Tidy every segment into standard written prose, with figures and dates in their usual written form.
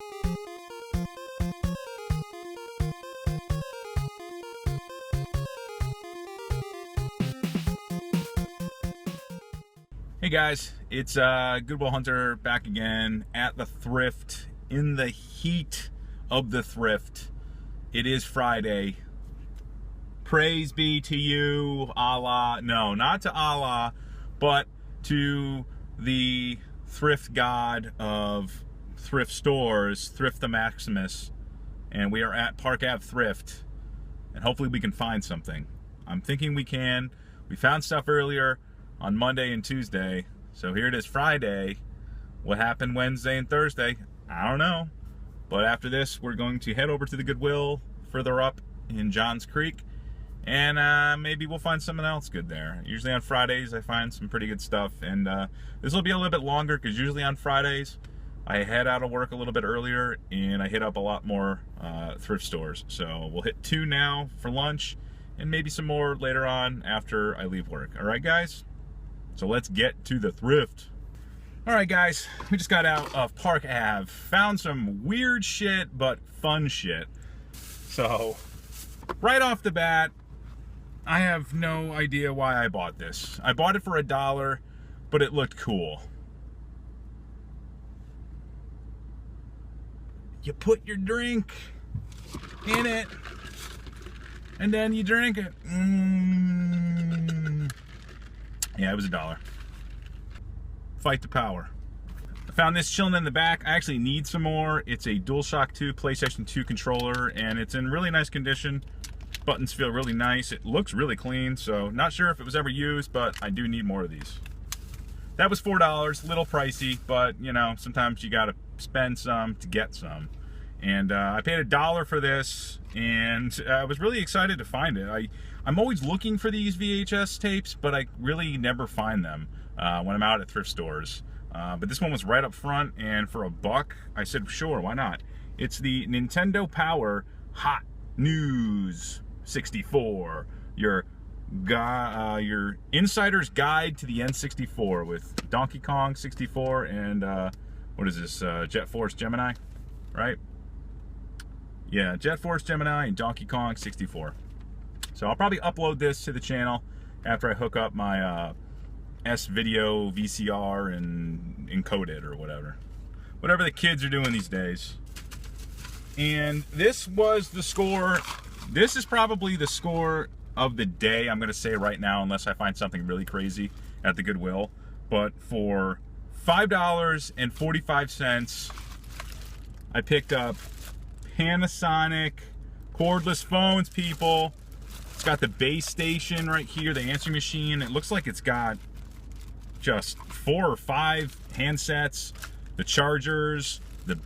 Hey guys, it's Goodwill Hunter back again at the thrift in the heat of the thrift. It is Friday. Praise be to you, Allah. No, not to Allah, but to the thrift god of thrift stores, Thrift the Maximus. And we are at Park Ave Thrift, and hopefully we can find something. I'm thinking we can. We found stuff earlier on Monday and Tuesday, so here it is Friday. What happened Wednesday and Thursday, I don't know, but after this we're going to head over to the Goodwill further up in Johns Creek, and maybe we'll find something else good there. Usually on Fridays I find some pretty good stuff, and this will be a little bit longer because usually on Fridays I head out of work a little bit earlier and I hit up a lot more thrift stores. So we'll hit 2 now for lunch and maybe some more later on after I leave work. All right guys, so let's get to the thrift. All right guys, we just got out of Park Ave, found some weird shit but fun shit. So right off the bat, I have no idea why I bought this. I bought it for $1, but it looked cool. You put your drink in it and then you drink it. Yeah, it was $1. Fight the power. I found this chilling in the back. I actually need some more. It's a DualShock 2 PlayStation 2 controller, and it's in really nice condition. Buttons feel really nice. It looks really clean, so not sure if it was ever used, but I do need more of these. That was $4, a little pricey, but you know, sometimes you gotta spend some to get some. And I paid $1 for this, and I was really excited to find it. I'm always looking for these VHS tapes, but I really never find them when I'm out at thrift stores. But this one was right up front, and for $1, I said, sure, why not? It's the Nintendo Power Hot News 64, your insider's guide to the N64 with Donkey Kong 64 and what is this, Jet Force Gemini, right? Yeah, Jet Force Gemini and Donkey Kong 64. So I'll probably upload this to the channel after I hook up my S-Video VCR and encode it or whatever. Whatever the kids are doing these days. And this was the score. This is probably the score of the day, I'm going to say right now, unless I find something really crazy at the Goodwill. But for $5.45, I picked up Panasonic cordless phones, people. It's got the base station right here, the answering machine. It looks like it's got just 4 or 5 handsets, the chargers, the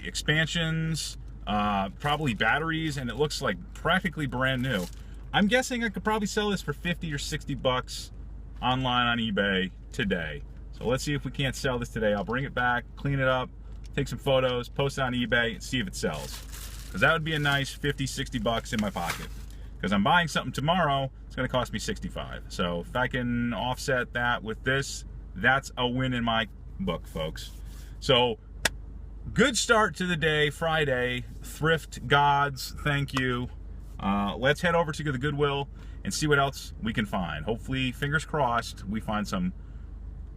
expansions, probably batteries, and it looks like practically brand new. I'm guessing I could probably sell this for 50 or 60 bucks online on eBay today. So let's see if we can't sell this today. I'll bring it back, clean it up, take some photos, post it on eBay, and see if it sells. Because that would be a nice 50, 60 bucks in my pocket. Because I'm buying something tomorrow, it's going to cost me 65. So if I can offset that with this, that's a win in my book, folks. So good start to the day, Friday. Thrift gods, thank you. Let's head over to the Goodwill and see what else we can find. Hopefully, fingers crossed, we find some,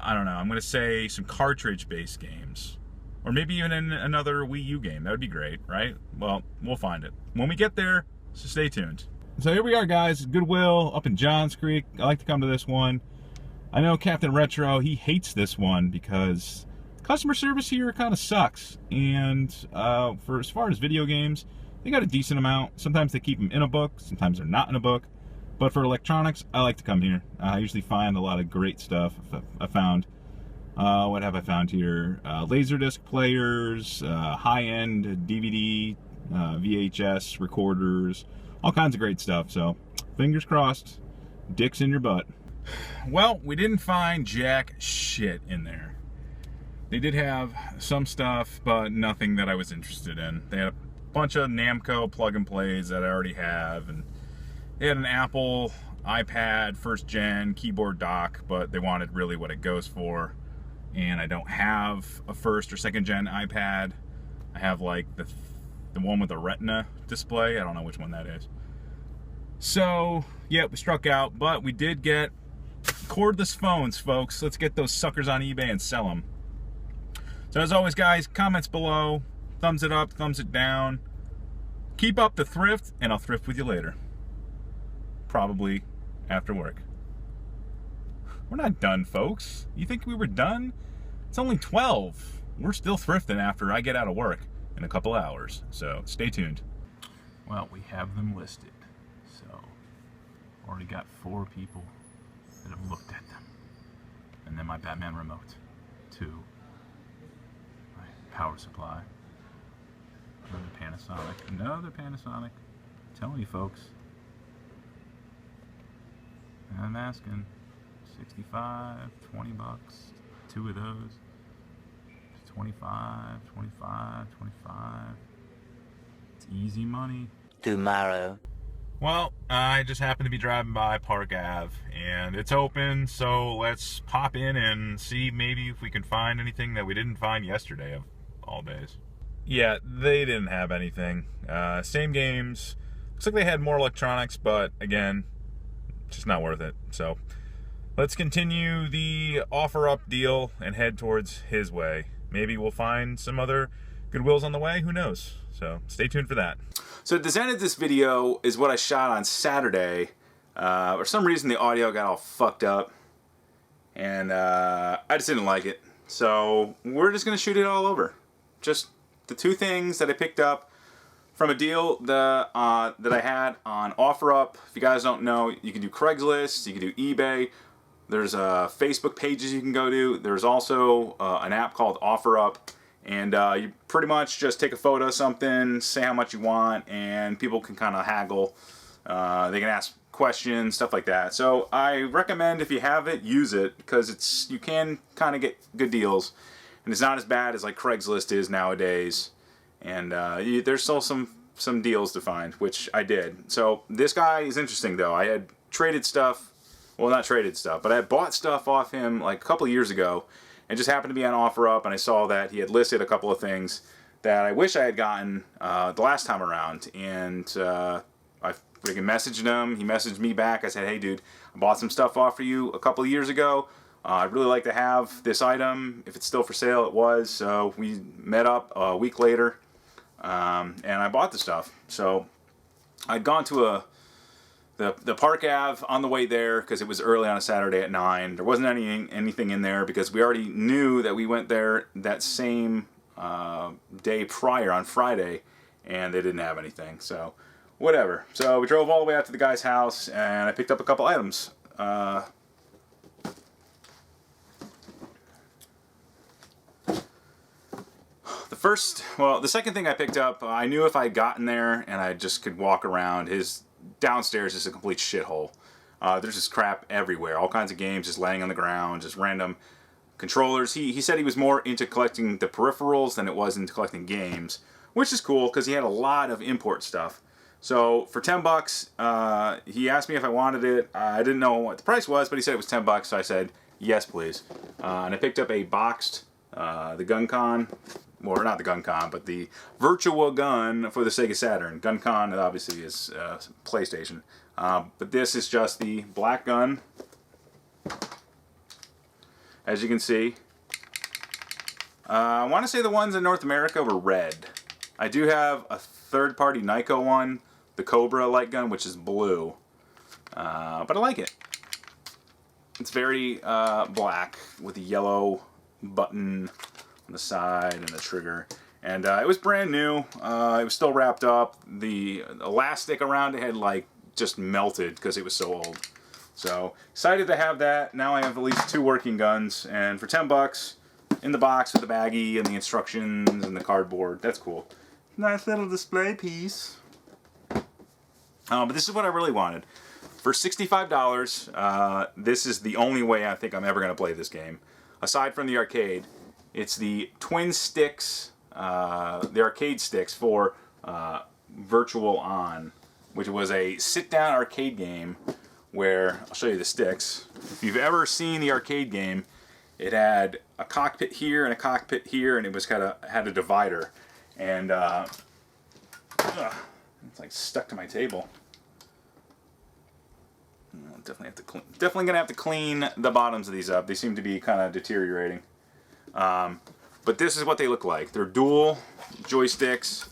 I don't know, I'm going to say some cartridge-based games. Or maybe even another Wii U game. That would be great, right? Well, we'll find it when we get there, so stay tuned. So here we are, guys, Goodwill up in Johns Creek. I like to come to this one. I know Captain Retro, he hates this one because customer service here kind of sucks. And for as far as video games, they got a decent amount. Sometimes they keep them in a book, sometimes they're not in a book. But for electronics, I like to come here. I usually find a lot of great stuff. I found, what have I found here? Laserdisc players, high-end DVD, VHS recorders, all kinds of great stuff. So fingers crossed, dick's in your butt. Well, we didn't find jack shit in there. They did have some stuff, but nothing that I was interested in. They had a bunch of Namco plug and plays that I already have, and they had an Apple iPad first gen keyboard dock, but they wanted really what it goes for, and I don't have a first or second gen iPad, I have like the one with the retina display. I don't know which one that is. So, yeah, we struck out, but we did get cordless phones, folks. Let's get those suckers on eBay and sell them. So as always, guys, comments below. Thumbs it up, thumbs it down. Keep up the thrift, and I'll thrift with you later. Probably after work. We're not done, folks. You think we were done? It's only 12. We're still thrifting after I get out of work in a couple hours. So stay tuned. Well, we have them listed. So already got 4 people that have looked at them. And then my Batman remote. 2. My power supply. Another Panasonic. Another Panasonic. I'm telling you, folks. And I'm asking 65, 20 bucks. 2 of those. 25, 25, 25. It's easy money. Tomorrow. Well, I just happened to be driving by Park Ave, and it's open, so let's pop in and see maybe if we can find anything that we didn't find yesterday of all days. Yeah, they didn't have anything. Same games. Looks like they had more electronics, but again, just not worth it. So let's continue the offer-up deal and head towards his way. Maybe we'll find some other Goodwills on the way, who knows? So stay tuned for that. So the design of this video is what I shot on Saturday. For some reason the audio got all fucked up, and I just didn't like it. So we're just gonna shoot it all over. Just the 2 things that I picked up from a deal that I had on OfferUp. If you guys don't know, you can do Craigslist, you can do eBay. There's Facebook pages you can go to. There's also an app called OfferUp, and you pretty much just take a photo of something, say how much you want, and people can kind of haggle. They can ask questions, stuff like that. So I recommend, if you have it, use it, because you can kind of get good deals, and it's not as bad as like Craigslist is nowadays. And there's still some deals to find, which I did. So this guy is interesting though. I had traded stuff. Well, not traded stuff, but I bought stuff off him like a couple of years ago, and just happened to be on OfferUp, and I saw that he had listed a couple of things that I wish I had gotten the last time around, and I freaking messaged him. He messaged me back. I said, hey dude, I bought some stuff off of you a couple of years ago. I'd really like to have this item. If it's still for sale, it was. So we met up a week later, and I bought the stuff. So I'd gone to the Park Ave on the way there because it was early on a Saturday at 9. There wasn't anything in there because we already knew that we went there that same day prior on Friday, and they didn't have anything. So whatever. So we drove all the way out to the guy's house, and I picked up a couple items. The second thing I picked up, I knew if I had gotten there and I just could walk around, his downstairs is a complete shithole. There's just crap everywhere, all kinds of games just laying on the ground, just random controllers. He said he was more into collecting the peripherals than it was into collecting games, which is cool because he had a lot of import stuff. So for 10 bucks, he asked me if I wanted it. I didn't know what the price was, but he said it was 10 bucks, so I said, yes, please. And I picked up a boxed, the GunCon, or not the GunCon, but the virtual gun for the Sega Saturn. GunCon obviously is PlayStation. But this is just the black gun. As you can see. I want to say the ones in North America were red. I do have a third-party Nikon one, the Cobra light gun, which is blue. But I like it. It's very black with a yellow button on the side and the trigger. And it was brand new. It was still wrapped up. The elastic around it had like just melted because it was so old. So excited to have that. Now I have at least 2 working guns, and for 10 bucks in the box with the baggie and the instructions and the cardboard. That's cool. Nice little display piece. But this is what I really wanted. For $65, this is the only way I think I'm ever going to play this game. Aside from the arcade, it's the twin sticks, the arcade sticks for Virtual On, which was a sit-down arcade game where, I'll show you the sticks. If you've ever seen the arcade game, it had a cockpit here and a cockpit here, and it was had a divider. And it's like stuck to my table. I'll definitely have to clean. Definitely gonna have to clean the bottoms of these up. They seem to be kind of deteriorating. But this is what they look like. They're dual joysticks.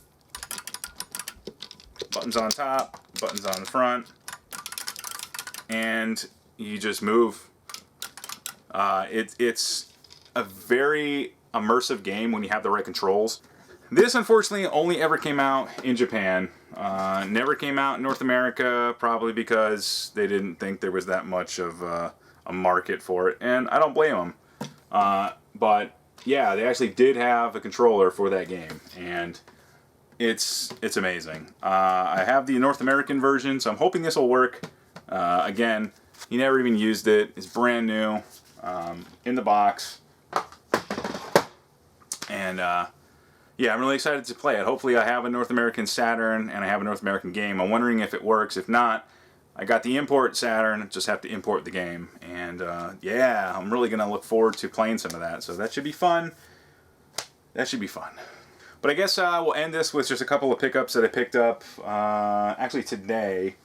Buttons on top, buttons on the front, and you just move. It's a very immersive game when you have the right controls. This unfortunately only ever came out in Japan. Never came out in North America, probably because they didn't think there was that much of a market for it, and I don't blame them. But yeah, they actually did have a controller for that game, and it's amazing. I have the North American version, so I'm hoping this will work. Again, he never even used it. It's brand new, in the box, and yeah, I'm really excited to play it. Hopefully I have a North American Saturn and I have a North American game. I'm wondering if it works. If not, I got the import Saturn, just have to import the game. And yeah, I'm really going to look forward to playing some of that. So that should be fun. That should be fun. But I guess we'll end this with just a couple of pickups that I picked up actually today.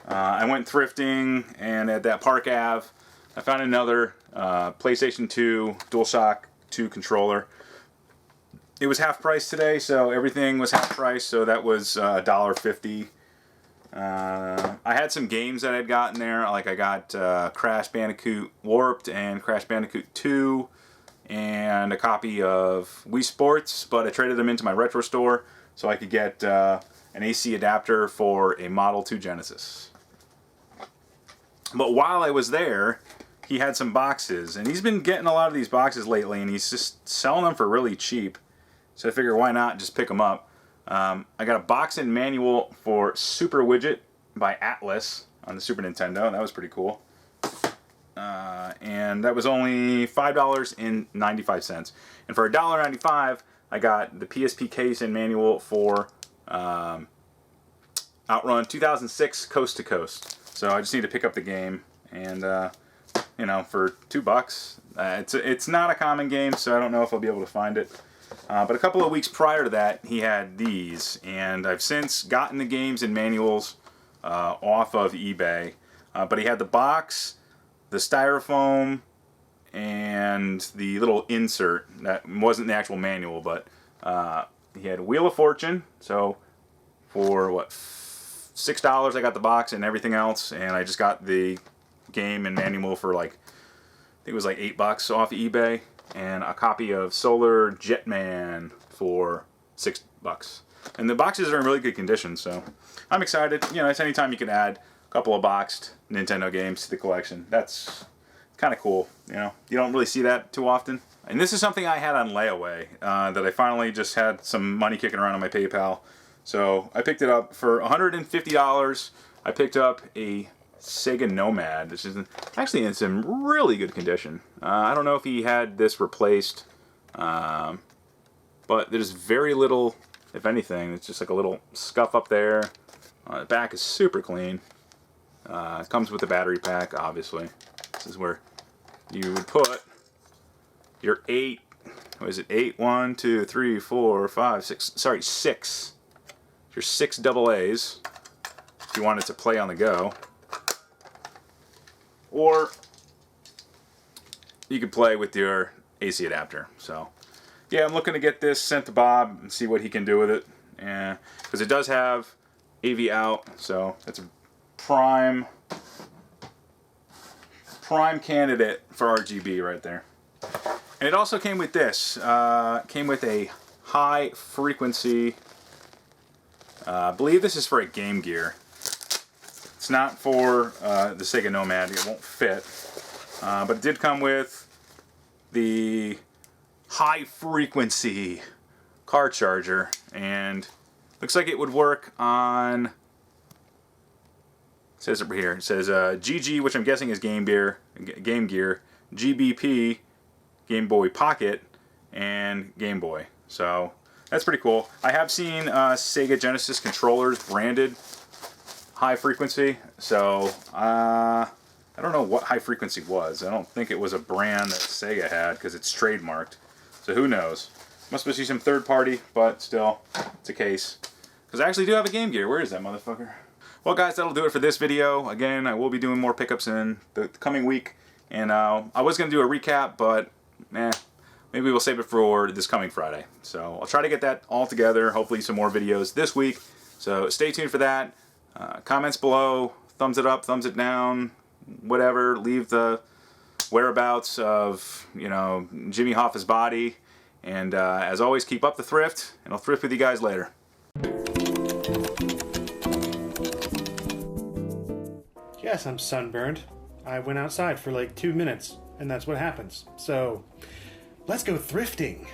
I went thrifting, and at that Park Ave, I found another PlayStation 2 DualShock 2 controller. It was half price today, so everything was half price, so that was $1.50. I had some games that I'd gotten there, like I got Crash Bandicoot Warped and Crash Bandicoot 2, and a copy of Wii Sports, but I traded them into my retro store so I could get an AC adapter for a Model 2 Genesis. But while I was there, he had some boxes, and he's been getting a lot of these boxes lately, and he's just selling them for really cheap. So I figure, why not just pick them up? I got a box and manual for Super Widget by Atlas on the Super Nintendo. That was pretty cool. And that was only $5.95. And for $1.95, I got the PSP case and manual for Outrun 2006 Coast to Coast. So I just need to pick up the game, and you know, for $2. It's not a common game, so I don't know if I'll be able to find it. But a couple of weeks prior to that, he had these, and I've since gotten the games and manuals off of eBay. But he had the box, the styrofoam, and the little insert that wasn't the actual manual, but he had Wheel of Fortune. So for what, $6 I got the box and everything else, and I just got the game and manual for like, I think it was like $8 off eBay. And a copy of Solar Jetman for $6. And the boxes are in really good condition, so I'm excited. You know, it's anytime you can add a couple of boxed Nintendo games to the collection. That's kind of cool, you know. You don't really see that too often. And this is something I had on layaway that I finally just had some money kicking around on my PayPal. So I picked it up for $150. I picked up a Sega Nomad. This is actually in some really good condition. I don't know if he had this replaced, but there's very little, if anything. It's just like a little scuff up there. The back is super clean. It comes with a battery pack, obviously. This is where you would put your 8, what is it, 8, 1, 2, 3, 4, 5, 6, sorry, 6. Your 6 AA's, if you wanted to play on the go. Or you could play with your AC adapter. So yeah, I'm looking to get this sent to Bob and see what he can do with it. And because it does have AV out, so that's a prime candidate for RGB right there. And it also came with this. Came with a high frequency. I believe this is for a Game Gear. It's not for the Sega Nomad, it won't fit. But it did come with the high frequency car charger, and looks like it would work on, it says it here, it says GG, which I'm guessing is Game Gear, GBP, Game Boy Pocket, and Game Boy. So that's pretty cool. I have seen Sega Genesis controllers branded high frequency, so I don't know what high frequency was. I don't think it was a brand that Sega had because it's trademarked, so who knows. Must be some third party, but still, it's a case. Because I actually do have a Game Gear. Where is that motherfucker? Well, guys, that'll do it for this video. Again, I will be doing more pickups in the coming week. And I was going to do a recap, but maybe we'll save it for this coming Friday. So I'll try to get that all together. Hopefully some more videos this week. So stay tuned for that. Comments below. Thumbs it up, thumbs it down, whatever. Leave the whereabouts of, you know, Jimmy Hoffa's body. And as always, keep up the thrift, and I'll thrift with you guys later. Yes, I'm sunburned. I went outside for like 2 minutes, and that's what happens. So, let's go thrifting.